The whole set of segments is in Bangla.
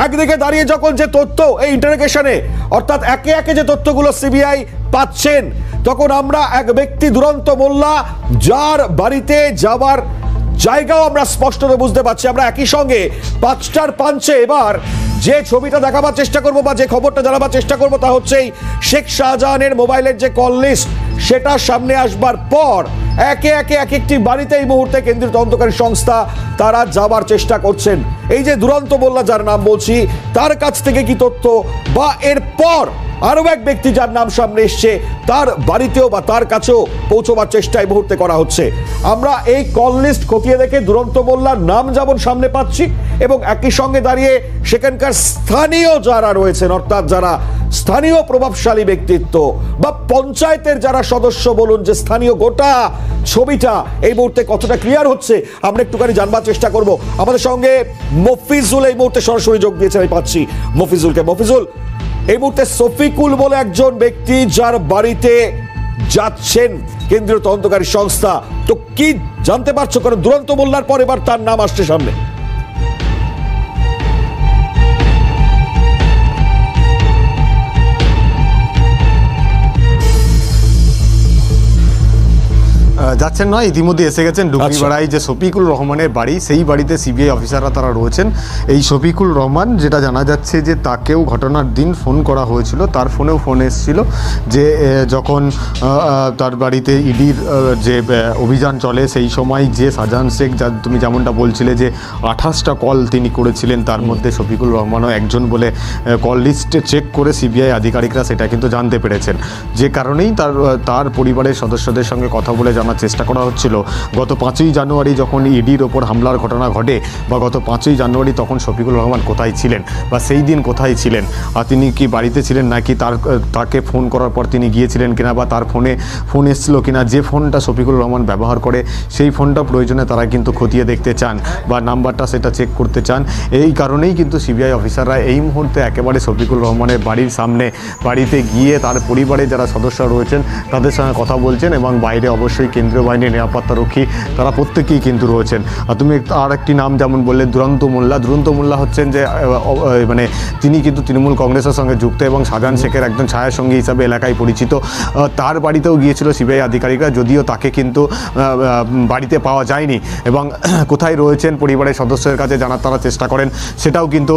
একদিকে দাঁড়িয়ে যখন যে তথ্য এই ইন্টারোগেশনে অর্থাৎ একে একে যে তথ্যগুলো সিবিআই পাচ্ছেন, তখন আমরা এক ব্যক্তি দুরন্ত মোল্লা যার বাড়িতে যাবার জায়গাও আমরা স্পষ্টত বুঝতে পারছি। আমরা একই সঙ্গে 5টার পাঞ্চে এবার যে ছবিটা দেখাবার চেষ্টা করব বা যে খবরটা জানাবার চেষ্টা করব তা হচ্ছে শেখ শাহজাহানের মোবাইলের যে কল লিস্ট সেটা সামনে আসবার পর একে একে এক একটি বাড়িতে এই মুহূর্তে কেন্দ্রীয় তদন্তকারী সংস্থা তারা যাবার চেষ্টা করছেন। এই যে দুরন্ত মোল্লা যার নাম বলছি তার কাছ থেকে কি তথ্য বা এরপর আরো এক ব্যক্তি যার নাম সামনে এসছে তার বাড়িতেও বা তার কাছেও পৌঁছবার চেষ্টা এই মুহূর্তে করা হচ্ছে। আমরা এই কল লিস্ট খতিয়ে দেখে দুরন্ত মোল্লার নাম যেমন সামনে পাচ্ছি এবং একই সঙ্গে দাঁড়িয়ে সেখানকার স্থানীয় যারা রয়েছেন অর্থাৎ যারা স্থানীয় প্রভাবশালী ব্যক্তিত্ব বা পঞ্চায়েতের যারা সদস্য বলুন যে স্থানীয় গোটা ছবিটা এই মুহূর্তে কতটা ক্লিয়ার হচ্ছে আমরা একটুখানি জানবার চেষ্টা করব। আমাদের সঙ্গে মফিজুল এই মুহূর্তে সরাসরি যোগ দিয়েছে, আমি পাচ্ছি মফিজুলকে। মফিজুল, এই মুহূর্তে শফিকুল বলে একজন ব্যক্তি যার বাড়িতে যাচ্ছেন কেন্দ্রীয় তদন্তকারী সংস্থা, তো কি জানতে পারছো? কারণ দুরন্ত মোল্লার পর এবার তার নাম আসছে সামনে। যাচ্ছেন নয়, ইতিমধ্যে এসে গেছেন ডুবরিপাড়ায় যে শফিকুল রহমানের বাড়ি, সেই বাড়িতে সিবিআই অফিসাররা তারা রয়েছেন। এই শফিকুল রহমান, যেটা জানা যাচ্ছে যে তাকেও ঘটনার দিন ফোন করা হয়েছিল, তার ফোনেও ফোন এসেছিল যে যখন তার বাড়িতে ইডির যে অভিযান চলে সেই সময় যে শাহজাহান শেখ, যা তুমি যেমনটা বলছিলে যে 28টা কল তিনি করেছিলেন, তার মধ্যে শফিকুল রহমানও একজন বলে কল লিস্টে চেক করে সিবিআই আধিকারিকরা সেটা কিন্তু জানতে পেরেছেন। যে কারণেই তার পরিবারের সদস্যদের সঙ্গে কথা বলে জানার চেষ্টা করা হচ্ছিল গত 5ই জানুয়ারি যখন ইডির ওপর হামলার ঘটনা ঘটে বা গত 5ই জানুয়ারি তখন শফিকুল রহমান কোথায় ছিলেন বা সেই দিন কোথায় ছিলেন, আর তিনি কি বাড়িতে ছিলেন নাকি তাকে ফোন করার পর তিনি গিয়েছিলেন কিনা বা তার ফোন এসেছিল কিনা। যে ফোনটা শফিকুল রহমান ব্যবহার করে সেই ফোনটা প্রয়োজনে তারা কিন্তু খতিয়ে দেখতে চান বা নাম্বারটা সেটা চেক করতে চান। এই কারণেই কিন্তু সিবিআই অফিসাররা এই মুহূর্তে একেবারে শফিকুল রহমানের বাড়ির সামনে বাড়িতে গিয়ে তার পরিবারে যারা সদস্য রয়েছেন তাদের সঙ্গে কথা বলছেন এবং বাইরে অবশ্যই কেন্দ্রীয় বাহিনীর নিরাপত্তারক্ষী তারা প্রত্যেকেই কিন্তু রয়েছেন। আর তুমি আর একটি নাম যেমন বললে দুরন্ত মোল্লা, দুরন্ত মোল্লা হচ্ছেন যে মানে তিনি কিন্তু তৃণমূল কংগ্রেসের সঙ্গে যুক্ত এবং শাহজাহান শেখের একজন ছায়াসঙ্গী হিসাবে এলাকায় পরিচিত। তার বাড়িতেও গিয়েছিল সিবিআই আধিকারিকরা, যদিও তাকে কিন্তু বাড়িতে পাওয়া যায়নি এবং কোথায় রয়েছেন পরিবারের সদস্যের কাছে জানার তারা চেষ্টা করেন, সেটাও কিন্তু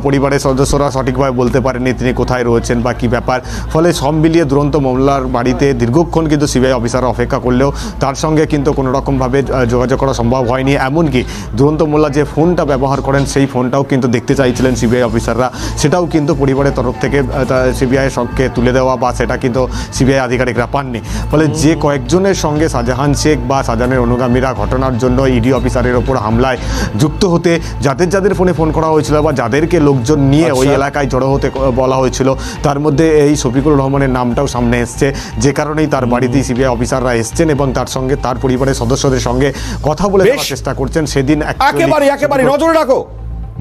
পরিবারের সদস্যরা সঠিকভাবে বলতে পারেননি তিনি কোথায় রয়েছেন বা কী ব্যাপার। ফলে সব মিলিয়ে দুরন্ত মোল্লার বাড়িতে দীর্ঘক্ষণ কিন্তু সিবিআই অফিসাররা অপেক্ষা করলেও তার সঙ্গে কিন্তু কোনো রকমভাবে যোগাযোগ করা সম্ভব হয়নি। এমনকি দুরন্ত মোল্লা যে ফোনটা ব্যবহার করেন সেই ফোনটাও কিন্তু দেখতে চাইছিলেন সিবিআই অফিসাররা, সেটাও কিন্তু পরিবারের তরফ থেকে সিবিআইয়ের সঙ্গে তুলে দেওয়া বা সেটা কিন্তু সিবিআই আধিকারিকরা পাননি। ফলে যে কয়েকজনের সঙ্গে শাহজাহান শেখ বা শাহজাহানের অনুগামীরা ঘটনার জন্য ইডি অফিসারের ওপর হামলায় যুক্ত হতে যাদের ফোনে ফোন করা হয়েছিল বা যাদেরকে লোকজন নিয়ে ওই এলাকায় জড়ো হতে বলা হয়েছিল, তার মধ্যে এই শফিকুল রহমানের নামটাও সামনে এসছে। যে কারণেই তার বাড়িতেই সিবিআই অফিসাররা এসছেন এবং তার সঙ্গে তার পরিবারের সদস্যদের সঙ্গে কথা বলে চেষ্টা করছেন। সেদিন একেবারে নজরে রাখো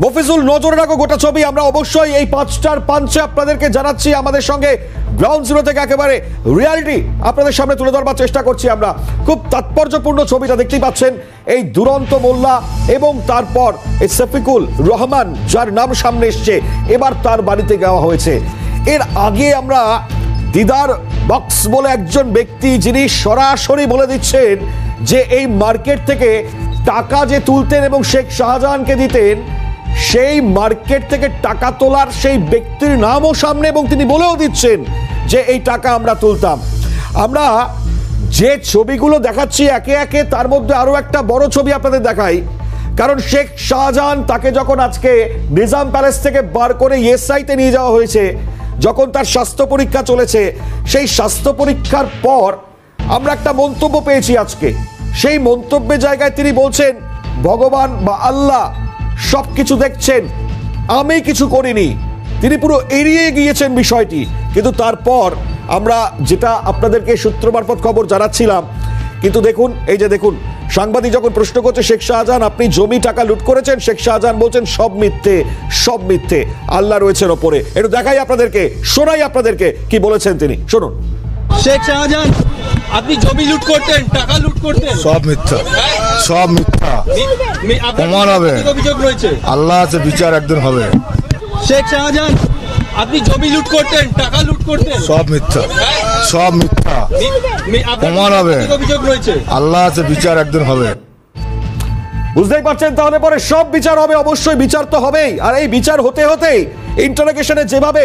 মফিজুল, নজরে রাখো গোটা ছবি। আমরা অবশ্যই এই 5টার পাঞ্চে আপনাদেরকে জানাচ্ছি, আমাদের সঙ্গে গ্রাউন্ড জিরো থেকে একেবারে রিয়ালিটি আপনাদের সামনে তুলে ধরবার চেষ্টা করছি। আমরা খুব তাৎপর্যপূর্ণ ছবিটা দেখতেই পাচ্ছেন, এই দুরন্ত মোল্লা এবং তারপর এই শফিকুল রহমান যার নাম সামনে এসছে, এবার তার বাড়িতে যাওয়া হয়েছে। এর আগে আমরা দিদার বক্স বলে একজন ব্যক্তি যিনি সরাসরি বলে দিচ্ছেন যে এই মার্কেট থেকে টাকা যে তুলতেন এবং শেখ শাহজাহানকে দিতেন, সেই মার্কেট থেকে টাকা তোলার সেই ব্যক্তির নামও সামনে এবং তিনি বলেও দিচ্ছেন যে এই টাকা আমরা তুলতাম। আমরা যে ছবিগুলো দেখাচ্ছি একে একে তার মধ্যে আরো একটা বড় ছবি আপনাদের দেখাই, কারণ শেখ শাহজাহান তাকে যখন আজকে নিজাম প্যালেস থেকে বার করে ইএসআইতে নিয়ে যাওয়া হয়েছে, যখন তার স্বাস্থ্য পরীক্ষা চলেছে, সেই স্বাস্থ্য পরীক্ষার পর আমরা একটা মন্তব্য পেয়েছি আজকে। সেই মন্তব্যের জায়গায় তিনি বলছেন ভগবান বা আল্লাহ সবকিছু দেখছেন, আমি কিছু করিনি। তিনি পুরো এড়িয়ে গিয়েছেন বিষয়টি। কিন্তু তারপর আমরা যেটা আপনাদেরকে সূত্র মারফত খবর জানাচ্ছিলাম, কিন্তু দেখুন এই যে দেখুন সাংবাদিক যখন প্রশ্ন করছে শেখ শাহজাহান আপনি জমি টাকা লুট করেছেন, শেখ শাহজাহান বলছেন সব মিথ্যে, সব মিথ্যে, আল্লাহ রয়েছেন ওপরে। একটু দেখাই আপনাদেরকে, শোনাই আপনাদেরকে কি বলেছেন তিনি, শুনুন। শেখ শাহজাহান আপনি জমি লুট করতেন, টাকা লুট করতেন, সব মিথ্যা, সব মিথ্যা। প্রমাণ হবে, অভিযোগ রয়েছে, আল্লাহ আছে, বিচার একদিন হবে। শেখ শাহজাহান আপনি জমি লুট করতেন, টাকা লুট করতেন। সব মিথ্যা, সব মিথ্যা। আপনার প্রমাণ হবে। অভিযোগ রয়েছে। আল্লাহ আছে, বিচার একদিন হবে। বুঝতেই পারছেন, তাহলে পরে সব বিচার হবে, অবশ্যই বিচার তো হবেই। আর এই বিচার হতে হতেই ইন্টারোগেশনে যেভাবে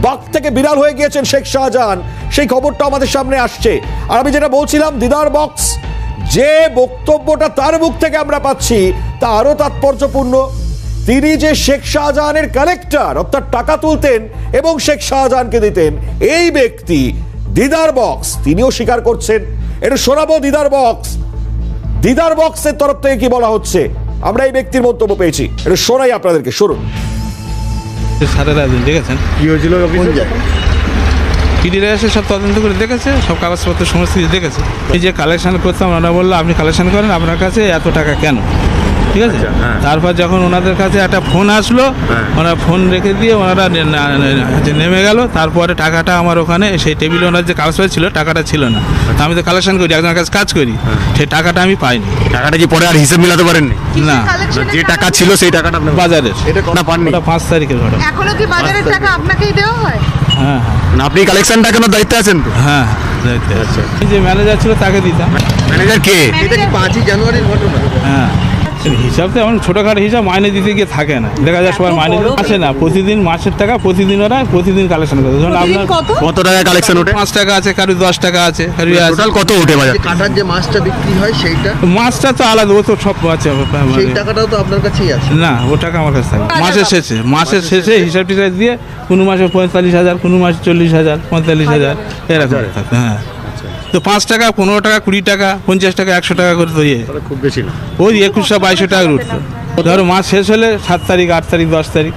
বাঘ থেকে বিড়াল হয়ে গিয়েছেন শেখ শাহজাহান, সেই খবরটা আমাদের সামনে আসছে। আর আমি যেটা বলছিলাম, দিদার বক্স, যে বক্তব্যটা তার মুখ থেকে আমরা পাচ্ছি তা আরো তাৎপর্যপূর্ণ। তিনি যে শেখ শাহজাহানের কালেক্টর, অর্থাৎ টাকা তুলতেন এবং শেখ শাহজাহানকে দিতেন, এই ব্যক্তি দিদার বক্স, তিনিও স্বীকার করছেন। এটা শোনাবো দিদার বক্স। দিদার বক্সের তরফ থেকে কি বলা হচ্ছে, আমরা এই ব্যক্তির মন্তব্য পেয়েছি, এটা শোনাই আপনাদেরকে, শুনুন। সারেরা দেখেছেন কি হয়েছিল পিডিরা এসে সব তদন্ত করে দেখেছে, সব কাগজপত্র সমস্ত কিছু দেখেছে। এই যে কালেকশন করতাম, ওনারা বললো আপনি কালেকশন করেন, আপনার কাছে এত টাকা কেন, ঠিক আছে। তারপর যখন ওনাদের কাছে একটা ফোন আসলো, ওনারা ফোন রেখে দিয়ে ওনারা নেমে গেল। তারপরে টাকাটা আমার ওখানে সেই টেবিলে ওনার যে কাগজপত্র ছিল, টাকাটা ছিল না। তা আমি তো কালেকশন করি, একজনের কাছে কাজ করি, সেই টাকাটা আমি পাইনি। টাকাটা কি পরে আর হিসেব মিলাতে পারেননি? না, যে টাকা ছিল সেই টাকাটা আপনার বাজারের, এটা কোনা পাননি? ওটা 5 তারিখের ঘটনা। এখনো কি বাজারের টাকা আপনাকেই দেওয়া হয়? হ্যাঁ না, আপনি কালেকশনটা কেন দায়িত্বে আছেন তো? হ্যাঁ, দায়িত্বে আছে। এই যে ম্যানেজার ছিল তাকে দিতাম। ম্যানেজার কে? এটা কি 5ই জানুয়ারির ঘটনা? হ্যাঁ, হিসাব তো এমন ছোটখাটো হিসাব মাইনে দিতে গিয়ে থাকে না, দেখা যায় সবার মাইনে আসে না। প্রতিদিন মাসের টাকা প্রতিদিন ওরা প্রতিদিন কালেকশন করে। ধরুন আপনার কত টাকা কালেকশন ওঠে? 5 টাকা আছে, কারো 10 টাকা আছে, কারো টোটাল কত ওঠে বাজার? কাটার যে মাছটা বিক্রি হয় সেইটা মাছটা তো আলাদা, ও তো সব আছে। সেই টাকাটাও তো আপনার কাছেই আছে। না, ও টাকা আমার কাছে থাকে মাসের শেষে হিসাব টিসাব দিয়ে কোনো মাসে 45,000, কোনো মাসে 40,000, 45,000 এরকম থাকে। হ্যাঁ, তো 5 টাকা, 15 টাকা, 20 টাকা, 50 টাকা, 100 টাকা করে তো খুব বেশি না, ওই 2100-2200 টাকা উঠতো। ধরো মাস শেষ হলে 7 তারিখ, 8 তারিখ, 10 তারিখ।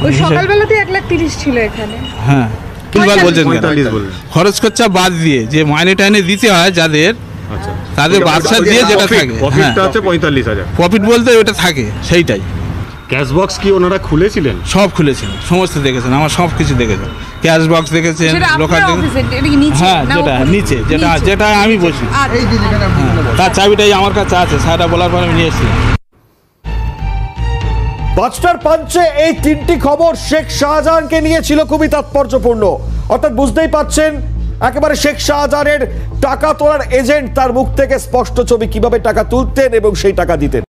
ওই সকালবেলাতে 1,30,000 ছিল এখানে। হ্যাঁ, কিংবা বলছেন 45 বললেন। খরচ খরচা বাদ দিয়ে যে মাইনে টাইনে দিতে হয় যাদের, তাদের বাদশা দিয়ে যেটা থাকে, প্রফিটটা হচ্ছে 45,000। প্রফিট বলতে ওটা থাকে, সেইটাই। ক্যাশ বক্স কি ওনারা খুলেছিলেন? সব খুলেছেন, সমস্ত দেখেছেন, আমার সব কিছু দেখেছেন। ক্যাশ বক্স দেখেছেন, সেটা লোকাল আপনার অফিসে, এটা কি নিচে? হ্যাঁ, না যেটা উপরে? নিচে, যেটা আমি বসি, আর এই যে যেখানে আপনি তার চাবিটাই আমার কাছে আছে। স্যারটা বলার পরে আমি নিয়ে এসেছিলাম। 5টার পাঞ্চে এই তিনটি খবর শেখ শাহজাহানকে নিয়ে ছিল খুবই তাৎপর্যপূর্ণ। অর্থাৎ বুঝতেই পাচ্ছেন, একেবারে শেখ শাহজাহানের টাকা তোলার এজেন্ট, তার মুখ থেকে স্পষ্ট ছবি, কিভাবে টাকা তুলতেন এবং সেই টাকা দিতেন।